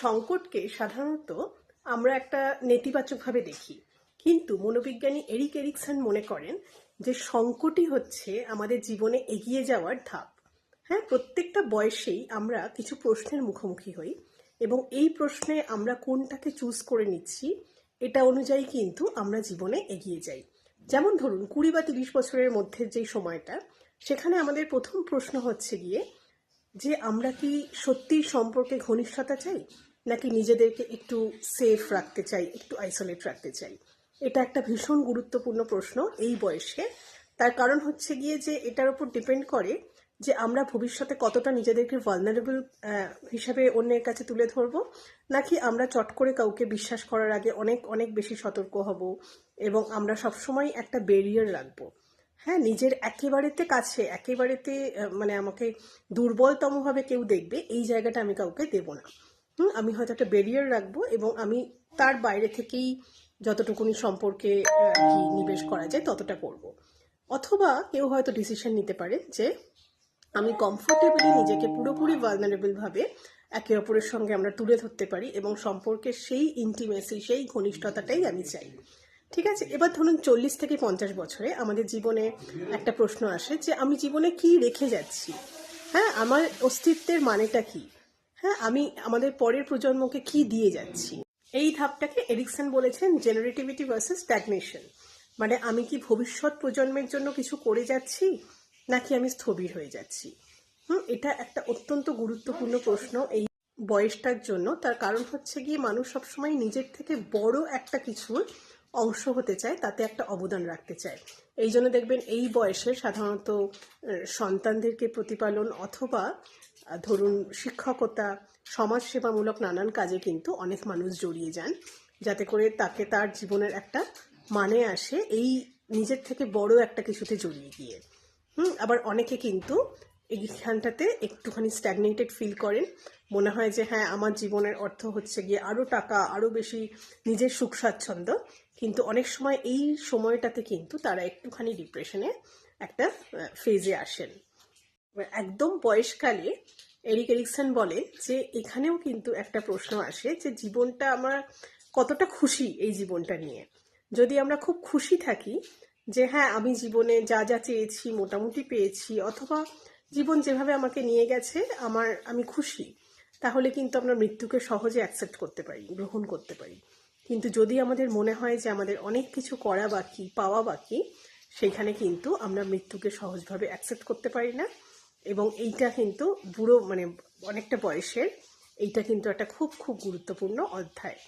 সংকটকে সাধারণত আমরা একটা নেতিবাচকভাবে দেখি, কিন্তু মনোবিজ্ঞানী এরিক এরিকসন মনে করেন যে সংকটই হচ্ছে আমাদের জীবনে এগিয়ে যাওয়ার ধাপ। হ্যাঁ, প্রত্যেকটা বয়সেই আমরা কিছু প্রশ্নের মুখোমুখি হই এবং এই প্রশ্নে আমরা কোনটাকে চুজ করে নিচ্ছি এটা অনুযায়ী কিন্তু আমরা জীবনে এগিয়ে যাই। যেমন ধরুন 20 বা 30 বছরের মধ্যে যেই সময়টা, সেখানে আমাদের প্রথম প্রশ্ন হচ্ছে গিয়ে যে আমরা কি সত্যি সম্পর্কে ঘনিষ্ঠতা চাই, নাকি নিজেদেরকে একটু সেফ রাখতে চাই, একটু আইসোলেট রাখতে চাই। এটা একটা ভীষণ গুরুত্বপূর্ণ প্রশ্ন এই বয়সে। তার কারণ হচ্ছে গিয়ে যে এটার উপর ডিপেন্ড করে যে আমরা ভবিষ্যতে কতটা নিজেদেরকে ভালনারেবল হিসাবে অন্যের কাছে তুলে ধরবো, নাকি আমরা চট করে কাউকে বিশ্বাস করার আগে অনেক অনেক বেশি সতর্ক হব এবং আমরা সবসময় একটা ব্যারিয়ার রাখবো। হ্যাঁ, নিজের একেবারেতে কাছে, একেবারেতে মানে আমাকে দুর্বলতমভাবে কেউ দেখবে এই জায়গাটা আমি কাউকে দেব না। আমি হয়তো একটা ব্যারিয়ার রাখবো এবং আমি তার বাইরে থেকেই যতটুকুনি সম্পর্কে কি নিবেশ করা যায় ততটা করব। অথবা কেউ হয়তো ডিসিশন নিতে পারে যে আমি কমফোর্টেবলি নিজেকে পুরোপুরি ভালনারেবল ভাবে একে অপরের সঙ্গে আমরা তুলে ধরতে পারি এবং সম্পর্কের সেই ইন্টিমেসি, সেই ঘনিষ্ঠতাটাই আমি চাই। ঠিক আছে, এবার ধরুন 40 থেকে 50 বছরে আমাদের জীবনে একটা প্রশ্ন আসে যে আমি জীবনে কি রেখে যাচ্ছি। হ্যাঁ, আমার অস্তিত্বের মানেটা কি। হ্যাঁ, আমি আমাদের পরের প্রজন্মকে কি দিয়ে যাচ্ছি। এই ধাপটাকে এরিকসন বলেছেন জেনারেটিভিটি ভার্সেস স্ট্যাগনেশন। মানে আমি কি ভবিষ্যৎ প্রজন্মের জন্য কিছু করে যাচ্ছি, নাকি আমি স্থবির হয়ে যাচ্ছি। এটা একটা অত্যন্ত গুরুত্বপূর্ণ প্রশ্ন এই বয়সটার জন্য। তার কারণ হচ্ছে গিয়ে মানুষ সবসময় নিজের থেকে বড় একটা কিছুর অংশ হতে চায়, তাতে একটা অবদান রাখতে চায়। এই জন্য দেখবেন এই বয়সে সাধারণত সন্তানদেরকে প্রতিপালন অথবা ধরুন শিক্ষকতা, সমাজসেবামূলক নানান কাজে কিন্তু অনেক মানুষ জড়িয়ে যান, যাতে করে তাকে তার জীবনের একটা মানে আসে এই নিজের থেকে বড় একটা কিছুতে জড়িয়ে গিয়ে। আবার অনেকে কিন্তু এইখানটাতে একটুখানি স্ট্যাগনেটেড ফিল করেন। মনে হয় যে হ্যাঁ, আমার জীবনের অর্থ হচ্ছে গিয়ে আরও টাকা, আরও বেশি নিজের সুখ স্বাচ্ছন্দ্য। কিন্তু অনেক সময় এই সময়টাতে কিন্তু তারা একটুখানি ডিপ্রেশনে একটা ফেজে আসেন। একদম বয়সকালে এরিক এরিকসন বলেন যে এখানেও কিন্তু একটা প্রশ্ন আসে যে জীবনটা আমরা কতটা খুশি এই জীবনটা নিয়ে। যদি আমরা খুব খুশি থাকি যে হ্যাঁ, আমি জীবনে যা যা চেয়েছি মোটামুটি পেয়েছি, অথবা জীবন যেভাবে আমাকে নিয়ে গেছে আমি খুশি, তাহলে কিন্তু আমরা মৃত্যুকে সহজে অ্যাকসেপ্ট করতে পারি, গ্রহণ করতে পারি। কিন্তু যদি আমাদের মনে হয় যে আমাদের অনেক কিছু করা বাকি, পাওয়া বাকি, সেইখানে কিন্তু আমরা মৃত্যুকে সহজভাবে অ্যাকসেপ্ট করতে পারি না। এবং এইটা কিন্তু বুড়ো মানে অনেকটা বয়সের এইটা কিন্তু একটা খুব খুব গুরুত্বপূর্ণ অধ্যায়।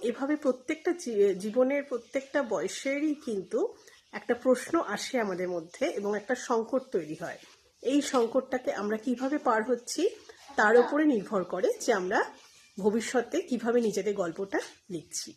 এভাবে প্রত্যেকটা জীবনের প্রত্যেকটা বয়সেরই কিন্তু একটা প্রশ্ন আসে আমাদের মধ্যে এবং একটা সংকট তৈরি হয়। এই সংকটটাকে আমরা কিভাবে পার হচ্ছি তার উপরে নির্ভর করে যে আমরা ভবিষ্যতে কিভাবে নিজেদের গল্পটা লিখছি।